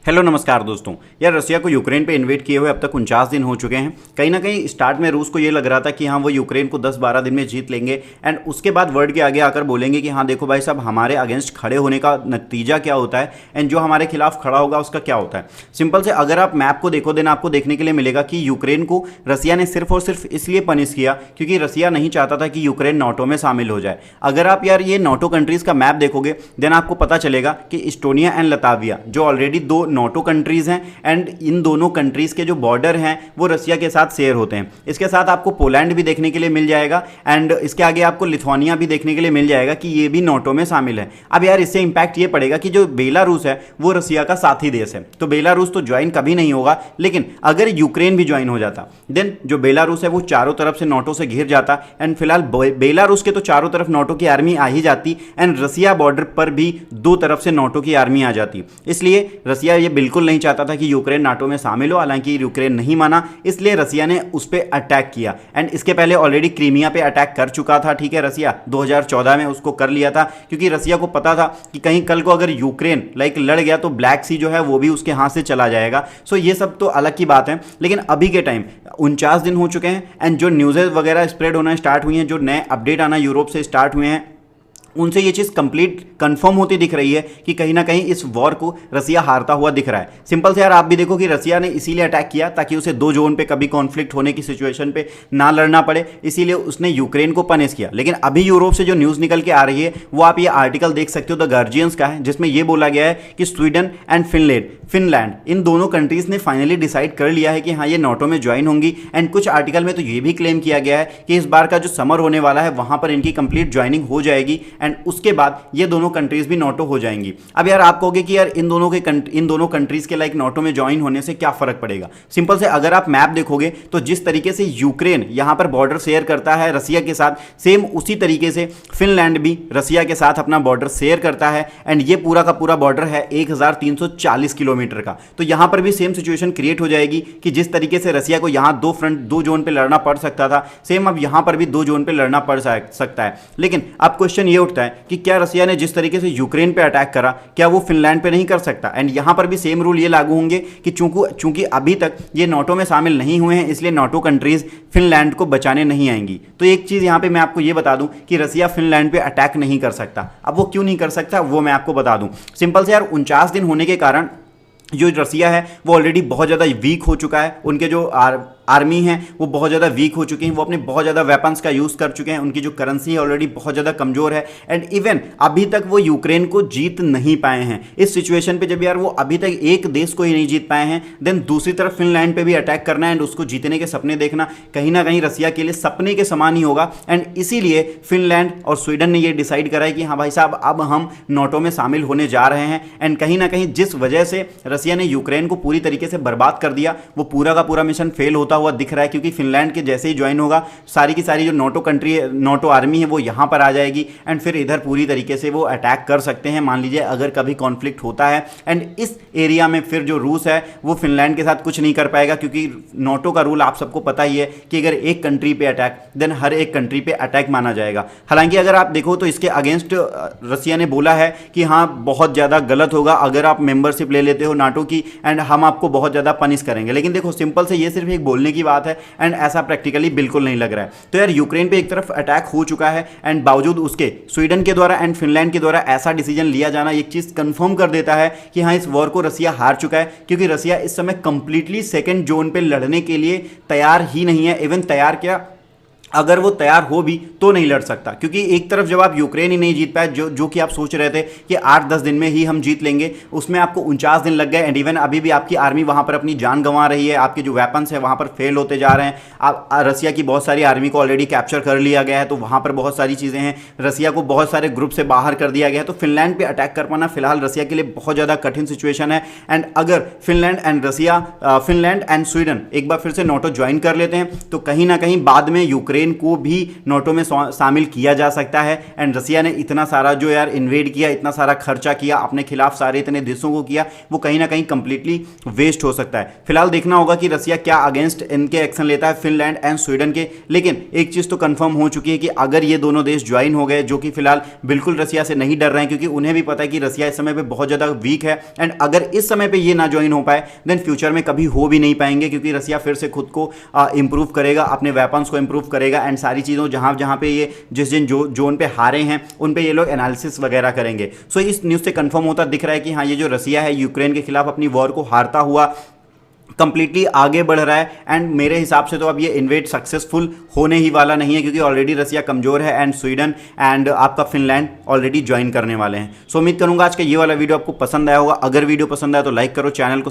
Hello नमस्कार दोस्तों। यार रसिया को यूक्रेन पे इन्वेट किए हुए अब तक 49 दिन हो चुके हैं। कहीं ना कहीं स्टार्ट में रूस को ये लग रहा था कि हाँ वो यूक्रेन को 10-12 दिन में जीत लेंगे एंड उसके बाद वर्ल्ड के आगे आकर बोलेंगे कि हाँ देखो भाई साहब हमारे अगेंस्ट खड़े होने का नतीजा क्या होता है एंड जो हमारे खिलाफ खड़ा होगा उसका क्या होता है। सिंपल से अगर आप मैप को देखो देन आपको देखने के लिए मिलेगा कि यूक्रेन को रसिया ने सिर्फ और सिर्फ इसलिए पनिश किया क्योंकि रसिया नहीं चाहता था कि यूक्रेन नाटो में शामिल हो जाए। अगर आप यार ये नाटो कंट्रीज का मैप देखोगे देन आपको पता चलेगा कि इस्टोनिया एंड लताविया जो ऑलरेडी दो नाटो कंट्रीज हैं एंड इन दोनों कंट्रीज के जो बॉर्डर हैं वो रसिया के साथ शेयर होते हैं। इसके साथ आपको पोलैंड भी देखने के लिए मिल जाएगा एंड इसके आगे आपको लिथुआनिया भी देखने के लिए मिल जाएगा कि ये भी नाटो में शामिल है। अब यार इससे इंपैक्ट ये पड़ेगा कि जो बेलारूस है वो रसिया का साथी देश है, तो बेलारूस तो ज्वाइन कभी नहीं होगा, लेकिन अगर यूक्रेन भी ज्वाइन हो जाता देन जो बेलारूस है वो चारों तरफ से नाटो से घिर जाता एंड फिलहाल बेलारूस के तो चारों तरफ नाटो की आर्मी आ ही जाती एंड रसिया बॉर्डर पर भी दो तरफ से नाटो की आर्मी आ जाती। इसलिए रसिया ये बिल्कुल नहीं चाहता था कि यूक्रेन नाटो में शामिल हो, हालांकि यूक्रेन नहीं माना, इसलिए रसिया ने उस पर अटैक किया एंड इसके पहले ऑलरेडी क्रीमिया पे अटैक कर चुका था। ठीक है, रसिया 2014 में उसको कर लिया था क्योंकि रसिया को पता था कि कहीं कल को अगर यूक्रेन लड़ गया तो ब्लैक सी जो है वो भी उसके हाथ से चला जाएगा। सो ये सब तो अलग की बात है, लेकिन अभी के टाइम 49 दिन हो चुके हैं एंड जो न्यूज़ेज वगैरह स्प्रेड होना स्टार्ट हुई हैं, जो नए अपडेट आना यूरोप से स्टार्ट हुए हैं, उनसे ये चीज़ कंप्लीट कंफर्म होती दिख रही है कि कहीं ना कहीं इस वॉर को रसिया हारता हुआ दिख रहा है। सिंपल से यार आप भी देखो कि रसिया ने इसीलिए अटैक किया ताकि उसे दो जोन पे कभी कॉन्फ्लिक्ट होने की सिचुएशन पे ना लड़ना पड़े, इसीलिए उसने यूक्रेन को पनिश किया। लेकिन अभी यूरोप से जो न्यूज़ निकल के आ रही है वो आप ये आर्टिकल देख सकते हो द गार्जियंस का है, जिसमें ये बोला गया है कि स्वीडन एंड फिनलैंड इन दोनों कंट्रीज ने फाइनली डिसाइड कर लिया है कि हाँ ये नाटो में ज्वाइन होंगी एंड कुछ आर्टिकल में तो ये भी क्लेम किया गया है कि इस बार का जो समर होने वाला है वहां पर इनकी कंप्लीट ज्वाइनिंग हो जाएगी एंड उसके बाद ये दोनों कंट्रीज भी नाटो हो जाएंगी। अब यार आप कहोगे कि यार इन दोनों कंट्रीज के नाटो में ज्वाइन होने से क्या फर्क पड़ेगा। सिंपल से अगर आप मैप देखोगे तो जिस तरीके से यूक्रेन यहां पर बॉर्डर शेयर करता है रसिया के साथ, सेम उसी तरीके से फिनलैंड भी रसिया के साथ अपना बॉर्डर शेयर करता है एंड ये पूरा का पूरा बॉर्डर है 1340 किलोमीटर का। तो यहां पर भी सेम सिचुएशन क्रिएट हो जाएगी कि जिस तरीके से रसिया को यहां दो जोन पे लड़ना पड़ सकता था, सेम अब यहां पर भी दो जोन पे लड़ना पड़ सकता है। लेकिन अब क्वेश्चन ये उठता है कि क्या रसिया ने जिस तरीके से यूक्रेन पे अटैक करा क्या वो फिनलैंड पे नहीं कर सकता। एंड यहां पर भी सेम रूल ये लागू होंगे कि चूंकि अभी तक ये नाटो में शामिल नहीं हुए हैं इसलिए नाटो कंट्रीज फिनलैंड को बचाने नहीं आएंगी। तो एक चीज यहां पे मैं आपको ये बता दूं कि रसिया फिनलैंड पे अटैक नहीं कर सकता। अब वो क्यों नहीं कर सकता वो मैं आपको बता दूं। सिंपल से यार 49 दिन होने के कारण जो रसिया है वो ऑलरेडी बहुत ज़्यादा वीक हो चुका है, उनके जो आर्मी है वो बहुत ज़्यादा वीक हो चुकी हैं, वो अपने बहुत ज़्यादा वेपन्स का यूज़ कर चुके हैं, उनकी जो करेंसी है ऑलरेडी बहुत ज़्यादा कमज़ोर है एंड इवन अभी तक वो यूक्रेन को जीत नहीं पाए हैं। इस सिचुएशन पे जब यार वो अभी तक एक देश को ही नहीं जीत पाए हैं देन दूसरी तरफ फिनलैंड पे भी अटैक करना एंड उसको जीतने के सपने देखना कहीं ना कहीं रसिया के लिए सपने के समान ही होगा एंड इसीलिए फिनलैंड और स्वीडन ने ये डिसाइड करा है कि हाँ भाई साहब अब हम नाटो में शामिल होने जा रहे हैं। एंड कहीं ना कहीं जिस वजह से रसिया ने यूक्रेन को पूरी तरीके से बर्बाद कर दिया वो पूरा का पूरा मिशन फेल होता हुआ दिख रहा है, क्योंकि फिनलैंड के जैसे ही ज्वाइन होगा सारी की सारी जो नाटो आर्मी है वो यहां पर आ जाएगी एंड फिर इधर पूरी तरीके से वो अटैक कर सकते हैं मान लीजिए अगर कभी कॉन्फ्लिक्ट होता है। एंड इस एरिया में फिर जो रूस है वो फिनलैंड के साथ कुछ नहीं कर पाएगा क्योंकि नाटो का रूल आप सबको पता ही है कि अगर एक कंट्री पे अटैक देन हर एक कंट्री पे अटैक माना जाएगा। हालांकि अगर आप देखो तो इसके अगेंस्ट रसिया ने बोला है कि हाँ बहुत ज़्यादा गलत होगा अगर आप मेंबरशिप ले लेते हो नाटो की एंड हम आपको बहुत ज़्यादा पनिश करेंगे। लेकिन देखो सिंपल से ये सिर्फ एक बोलने की बात है एंड ऐसा प्रैक्टिकली बिल्कुल नहीं लग रहा है। तो यार यूक्रेन पे एक तरफ अटैक हो चुका है एंड बावजूद उसके स्वीडन के द्वारा एंड फिनलैंड के द्वारा ऐसा डिसीजन लिया जाना एक चीज़ कंफर्म कर देता है कि हाँ इस वॉर को रसिया हार चुका है, क्योंकि रसिया इस समय कंप्लीटली सेकेंड जोन पे लड़ने के लिए तैयार ही नहीं है। इवन तैयार क्या, अगर वो तैयार हो भी तो नहीं लड़ सकता, क्योंकि एक तरफ जब आप यूक्रेन ही नहीं जीत पाए जो कि आप सोच रहे थे कि 8-10 दिन में ही हम जीत लेंगे, उसमें आपको 49 दिन लग गए एंड इवन अभी भी आपकी आर्मी वहां पर अपनी जान गंवा रही है, आपके जो वेपन्स है वहां पर फेल होते जा रहे हैं। आप रसिया की बहुत सारी आर्मी को ऑलरेडी कैप्चर कर लिया गया है, तो वहां पर बहुत सारी चीज़ें हैं, रसिया को बहुत सारे ग्रुप से बाहर कर दिया गया है। तो फिनलैंड पर अटैक कर पाना फिलहाल रसिया के लिए बहुत ज़्यादा कठिन सिचुएशन है। एंड अगर फिनलैंड एंड स्वीडन एक बार फिर से नाटो ज्वाइन कर लेते हैं तो कहीं ना कहीं बाद में यूक्रेन यूक्रेन को भी नाटो में शामिल किया जा सकता है। एंड रसिया ने इतना सारा जो यार इन्वेड किया, इतना सारा खर्चा किया अपने खिलाफ, सारे इतने देशों को किया, वो कहीं ना कहीं कंप्लीटली वेस्ट हो सकता है। फिलहाल देखना होगा कि रसिया क्या अगेंस्ट इनके एक्शन लेता है, फिनलैंड एंड स्वीडन के। लेकिन एक चीज तो कंफर्म हो चुकी है कि अगर ये दोनों देश ज्वाइन हो गए, जो कि फिलहाल बिल्कुल रसिया से नहीं डर रहे हैं, क्योंकि उन्हें भी पता है कि रसिया इस समय पे बहुत ज्यादा वीक है, एंड अगर इस समय पे ये ना ज्वाइन हो पाए देन फ्यूचर में कभी हो भी नहीं पाएंगे, क्योंकि रसिया फिर से खुद को इंप्रूव करेगा, अपने वेपन्स को इंप्रूव करेगा, एंड सारी चीज़ों जहां जहां पे ये जिस जिन जोन पे हारे हैं उन पे ये लोग एनालिसिस वगैरह करेंगे। सो इस न्यूज़ से कंफर्म होता दिख रहा है कि हाँ, ये जो रसिया है यूक्रेन के खिलाफ अपनी वॉर को हारता हुआ कंप्लीटली आगे बढ़ रहा है। एंड मेरे हिसाब से तो अब ये इन्वेड सक्सेसफुल होने ही वाला नहीं है, क्योंकि ऑलरेडी रसिया कमजोर है, एंड स्वीडन एंड आपका फिनलैंड ऑलरेडी ज्वाइन करने वाले हैं। सो उम्मीद करूंगा आज का ये वाला वीडियो आपको पसंद आया होगा। अगर वीडियो पसंद आया तो लाइक करो, चैनल को